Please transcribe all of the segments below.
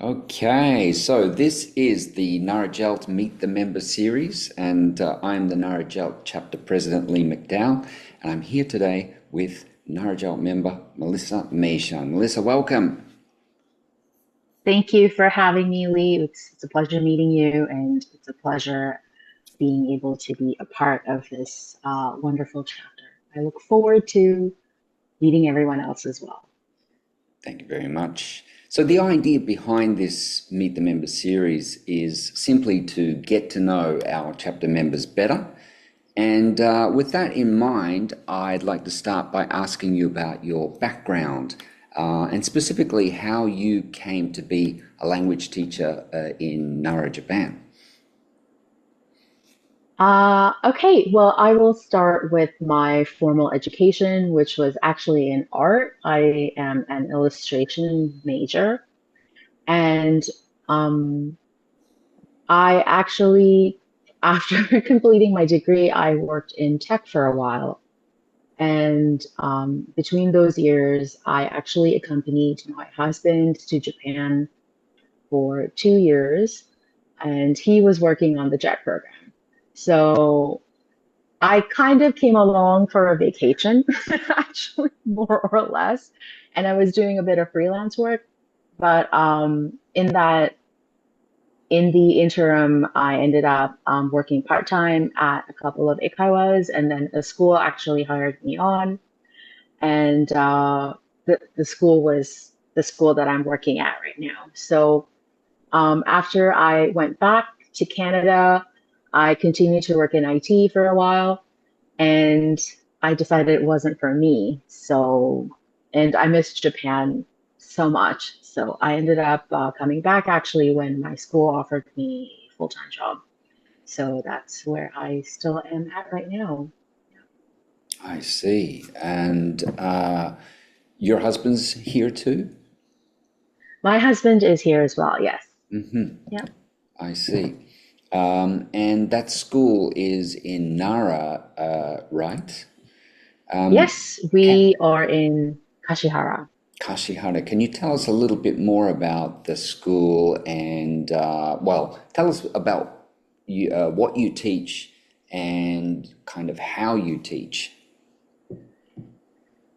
Okay, so this is the NaraJALT Meet the Member series, and I'm the NaraJALT Chapter President Lee McDowell, and I'm here today with NaraJALT member Melissa Meishang. Melissa, welcome. Thank you for having me, Lee. It's a pleasure meeting you, and it's a pleasure being able to be a part of this wonderful chapter. I look forward to meeting everyone else as well. Thank you very much. So the idea behind this Meet the Member series is simply to get to know our chapter members better. And with that in mind, I'd like to start by asking you about your background and specifically how you came to be a language teacher in Nara, Japan. Okay, well, I will start with my formal education, which was actually in art. I am an illustration major, and um, I actually, after completing my degree, I worked in tech for a while. And between those years, I actually accompanied my husband to Japan for 2 years, and he was working on the JET program. So I kind of came along for a vacation, actually, more or less, and I was doing a bit of freelance work. But in the interim, I ended up working part time at a couple of eikaiwas, and then a school actually hired me on. And the school was the school that I'm working at right now. So after I went back to Canada, I continued to work in IT for a while, and I decided it wasn't for me. So, and I missed Japan so much. So I ended up coming back actually when my school offered me a full-time job. So that's where I still am at right now. I see. And your husband's here too? My husband is here as well. Yes. Yeah. I see. And that school is in Nara, right? Yes, Can, we are in Kashihara. Kashihara, can you tell us a little bit more about the school and, well, tell us about what you teach and kind of how you teach.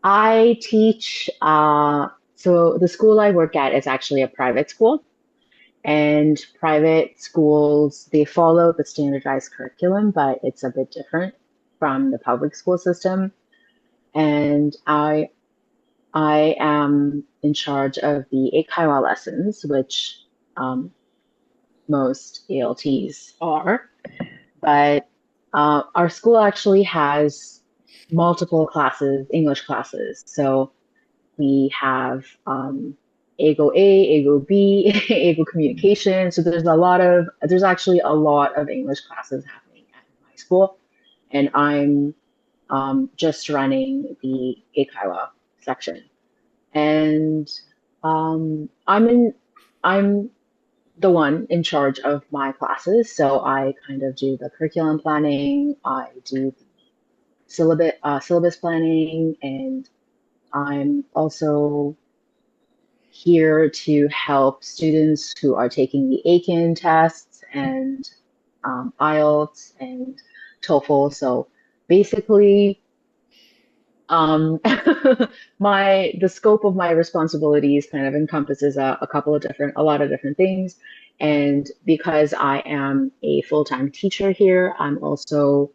I teach, so the school I work at is actually a private school, and private schools, they follow the standardized curriculum, but it's a bit different from the public school system. And I am in charge of the Eikaiwa lessons, which um, most ALTs are. But our school actually has multiple classes, English classes. So we have AGO A, AGO B, AGO communication. So there's actually a lot of English classes happening at my school. And I'm just running the Eikaiwa section. And I'm the one in charge of my classes. So I kind of do the curriculum planning, I do the syllabus planning, and I'm also here to help students who are taking the Aiken tests and IELTS and TOEFL. So basically, um, the scope of my responsibilities kind of encompasses a lot of different things. And because I am a full-time teacher here, I'm also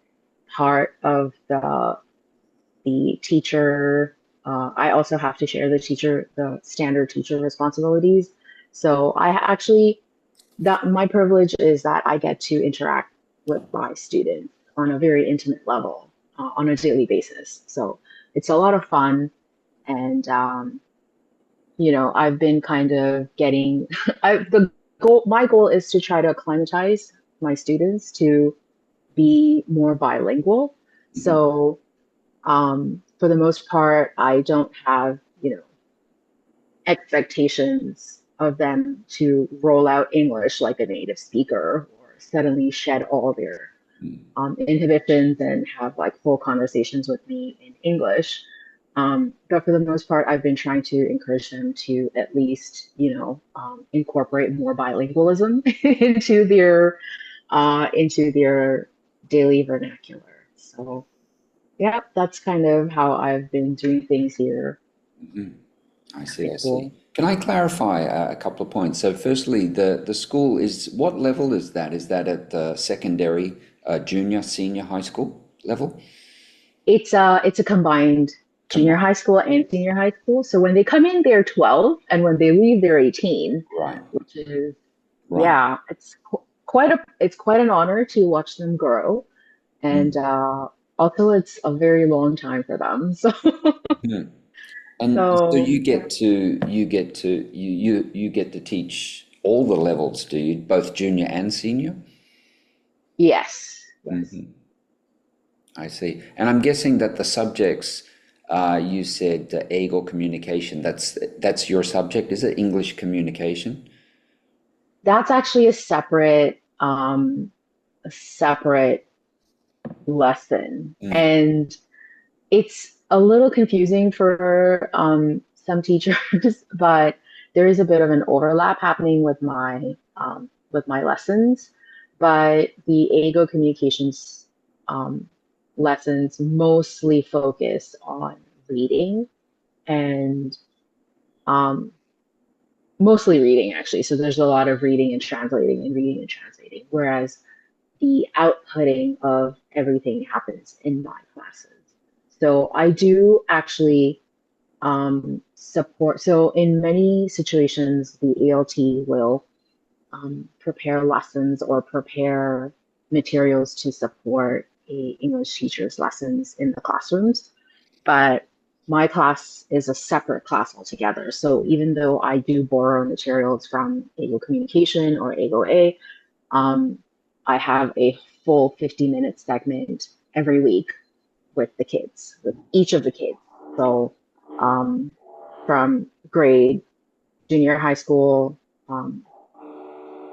part of the teacher. I also have to share the standard teacher responsibilities. So I actually, that my privilege is that I get to interact with my students on a very intimate level on a daily basis. So it's a lot of fun. And, I've been kind of getting, my goal is to try to acclimatize my students to be more bilingual. So for the most part, I don't have, expectations of them to roll out English like a native speaker or suddenly shed all their inhibitions and have like full conversations with me in English. But for the most part, I've been trying to encourage them to at least, incorporate more bilingualism into their daily vernacular. So yeah, that's kind of how I've been doing things here I at see, the I see. school. Can I clarify a couple of points? So firstly, the school is, what level is that? Is that at the secondary, junior, senior high school level? It's a combined junior Combined. high school and senior high school. So when they come in, they're 12, and when they leave, they're 18, Right, which is right. yeah, it's quite an honor to watch them grow, and Mm. also it's a very long time for them. So Mm. And so so you get to teach all the levels, do you? Both junior and senior? yes, yes. Hmm. I see. And I'm guessing that the subjects, you said ego communication, that's your subject, is it? English communication? That's actually a separate lesson, Mm. and it's a little confusing for some teachers, but there is a bit of an overlap happening with my lessons. But the ego communications um, lessons mostly focus on reading and um, mostly reading actually. So there's a lot of reading and translating and reading and translating, whereas the outputting of everything happens in my classes. So I do actually support. So in many situations, the ALT will prepare lessons or prepare materials to support a English teacher's lessons in the classrooms. But my class is a separate class altogether. So even though I do borrow materials from AGO Communication or AGO A, um, I have a full 50-minute segment every week with the kids, with each of the kids. So um, from junior high school, um,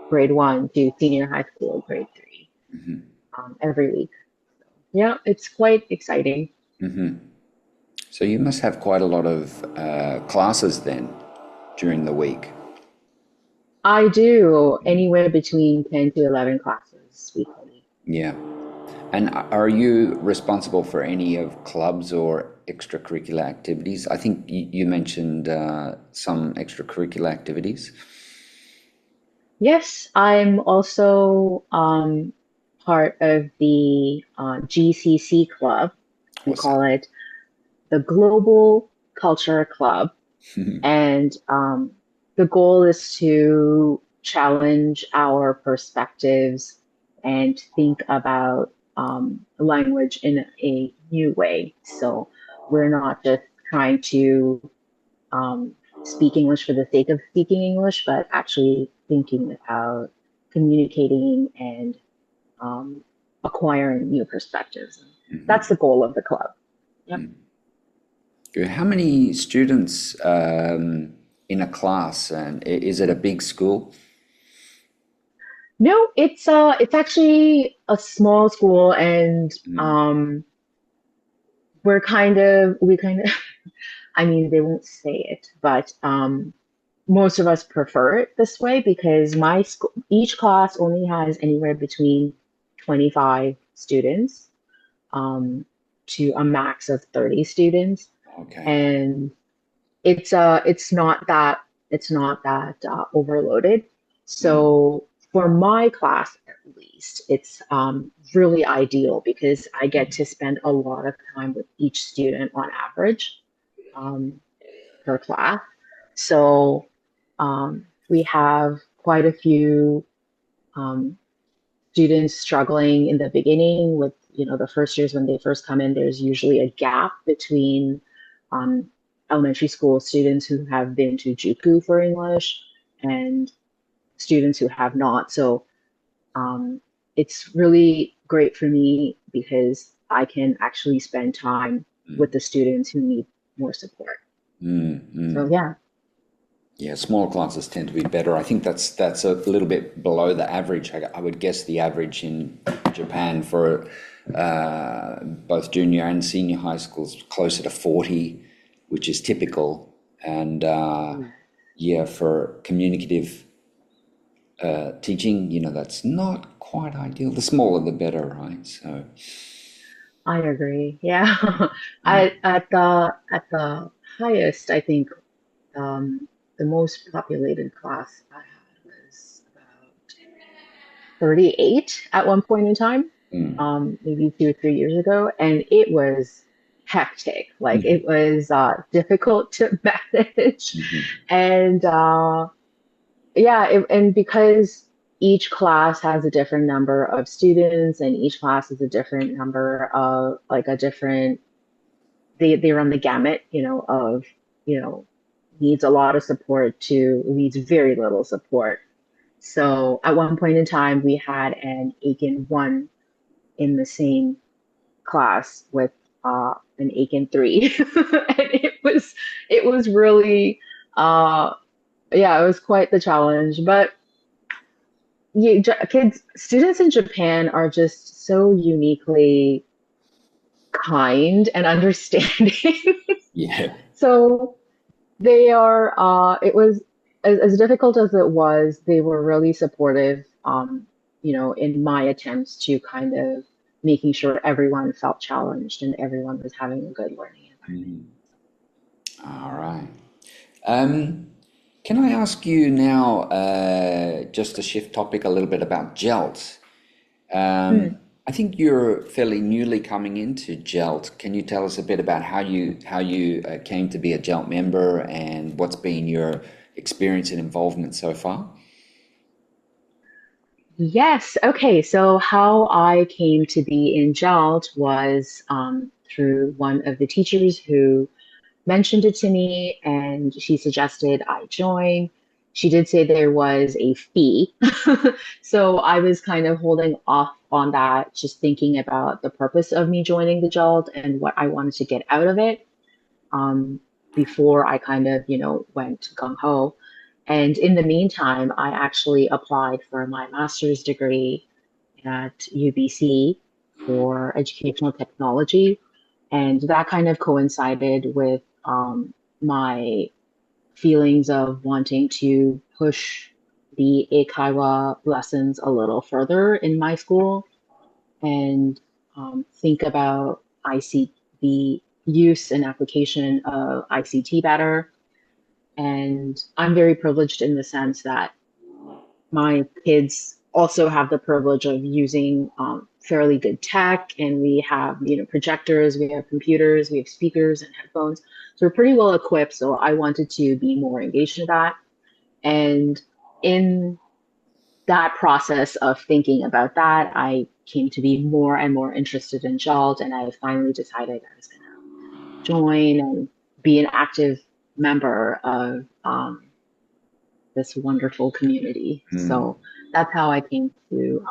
grade one to senior high school, grade three, every week. Yeah, it's quite exciting. So you must have quite a lot of classes then during the week. I do anywhere between 10 to 11 classes weekly. Yeah. And are you responsible for any of clubs or extracurricular activities? I think you mentioned some extracurricular activities. Yes, I'm also part of the GCC club. We What's that? call it the Global Culture Club. And the goal is to challenge our perspectives and think about language in a new way. So we're not just trying to speak English for the sake of speaking English, but actually thinking about communicating and um, acquiring new perspectives. That's the goal of the club. Yep. Good. How many students in a class, and is it a big school? No, it's actually a small school, and we kind of I mean they won't say it, but most of us prefer it this way because my school each class only has anywhere between 25 students um, to a max of 30 students, Okay. and it's not that overloaded. So for my class at least, it's really ideal because I get to spend a lot of time with each student on average um, per class. So we have quite a few um, students struggling in the beginning with the first years when they first come in. There's usually a gap between um, elementary school students who have been to JUCO for English and students who have not. So um, it's really great for me because I can actually spend time with the students who need more support. So yeah. Yeah, small classes tend to be better. I think that's a little bit below the average. I would guess the average in Japan for both junior and senior high schools closer to 40. which is typical. And yeah, for communicative teaching, that's not quite ideal. The smaller, the better, right? So, I agree. Yeah. mm, At the highest, I think the most populated class I had was about 38 at one point in time, mm, maybe 2 or 3 years ago, and it was hectic. Like mm, it was difficult to manage, mhm, and yeah, and because each class has a different number of students, and each class is a different number of like a different they run the gamut, of you know needs a lot of support to needs very little support. So at one point in time, we had an Aiken 1 in the same class with an Aiken 3. And it was really yeah, it was quite the challenge. But students in Japan are just so uniquely kind and understanding. yeah. So they are, it was as difficult as it was, they were really supportive, in my attempts to kind of making sure everyone felt challenged and everyone was having a good learning environment. Mm. All right. Um, can I ask you now, just to shift topic a little bit about JALT? Hmm. I think you're fairly newly coming into JALT. Can you tell us a bit about how you came to be a JALT member and what's been your experience and involvement so far? Yes. Okay. So how I came to be in JALT was through one of the teachers who mentioned it to me and she suggested I join. She did say there was a fee. So I was kind of holding off on that, just thinking about the purpose of me joining the JALT and what I wanted to get out of it um, before I kind of, went gung ho. And in the meantime, I actually applied for my master's degree at UBC for educational technology. And that kind of coincided with my feelings of wanting to push the Eikaiwa lessons a little further in my school and think about the use and application of ICT better. And I'm very privileged in the sense that my kids also have the privilege of using fairly good tech, and we have projectors, we have computers, we have speakers and headphones, so we're pretty well equipped. So I wanted to be more engaged in that, and in that process of thinking about that, I came to be more and more interested in JALT, and I finally decided I was going to join and be an active member of this wonderful community. Mm, So that's how I came to,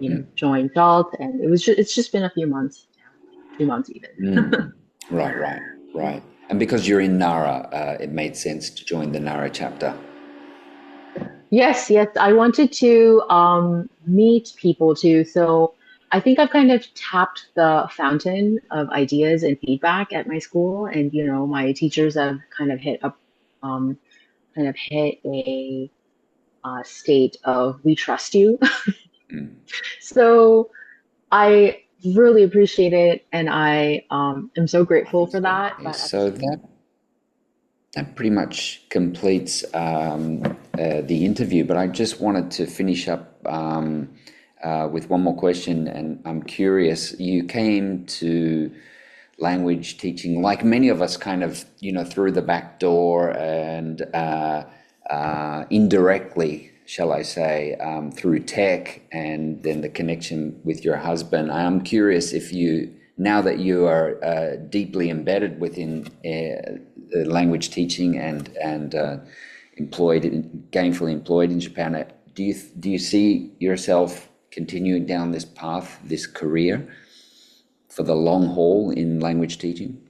mm, join JALT, and it's just been a few months now, 2 months even. mm. Right, right, right. And because you're in Nara, it made sense to join the Nara chapter. Yes, yes, I wanted to meet people too. So I think I've kind of tapped the fountain of ideas and feedback at my school, and my teachers have um, kind of hit a state of we trust you. Mm. So I really appreciate it, and I am so grateful for that. Okay, But at the so same that pretty much completes the interview, but I just wanted to finish up with one more question, and I'm curious. You came to language teaching, like many of us, kind of, through the back door and indirectly, shall I say, through tech and then the connection with your husband. I'm curious if you, now that you are deeply embedded within the language teaching and gainfully employed in Japan, do you see yourself continuing down this path, this career for the long haul in language teaching?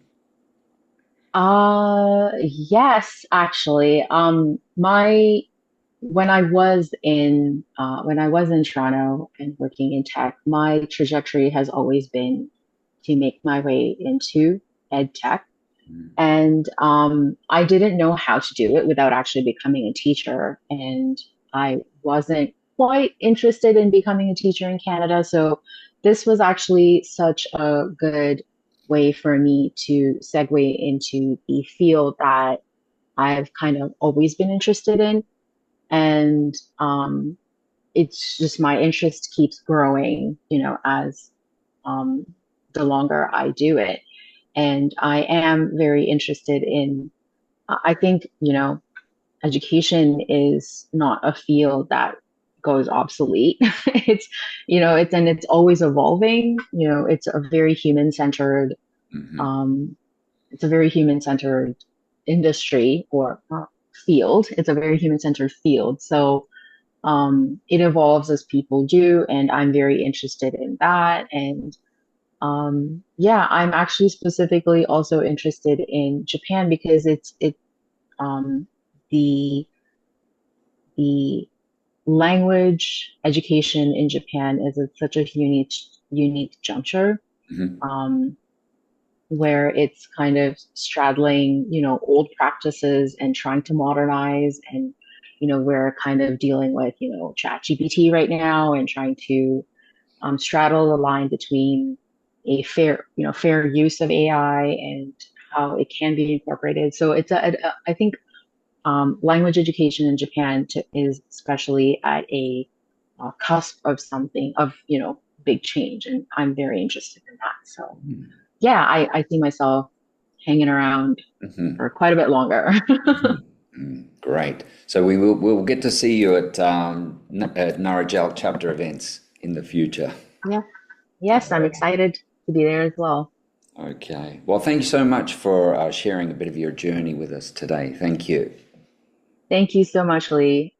yes, actually, my when I was in Toronto and working in tech, my trajectory has always been to make my way into ed tech. And I didn't know how to do it without actually becoming a teacher. And I wasn't quite interested in becoming a teacher in Canada. So this was actually such a good way for me to segue into the field that I've kind of always been interested in. And it's just my interest keeps growing, as um, the longer I do it. And I am very interested in, I think, education is not a field that goes obsolete. It's, and it's always evolving. It's a very human centered, Mm-hmm. um, it's a very human centered industry or field. It's a very human centered field. So, it evolves as people do, and I'm very interested in that. And yeah, I'm actually specifically also interested in Japan because um, the the language education in Japan is at such a unique juncture, Mm-hmm. um, where it's kind of straddling, old practices and trying to modernize. And we're kind of dealing with, chat GPT right now and trying to straddle the line between a fair use of AI and how it can be incorporated. So I think language education in Japan is especially at a cusp of something of big change, and I'm very interested in that. So yeah, I see myself hanging around Mm-hmm. for quite a bit longer. Great. So we'll get to see you at NaraJALT chapter events in the future. Yeah, yes, I'm excited to be there as well. Okay. Well, thank you so much for sharing a bit of your journey with us today. Thank you. Thank you so much, Lee.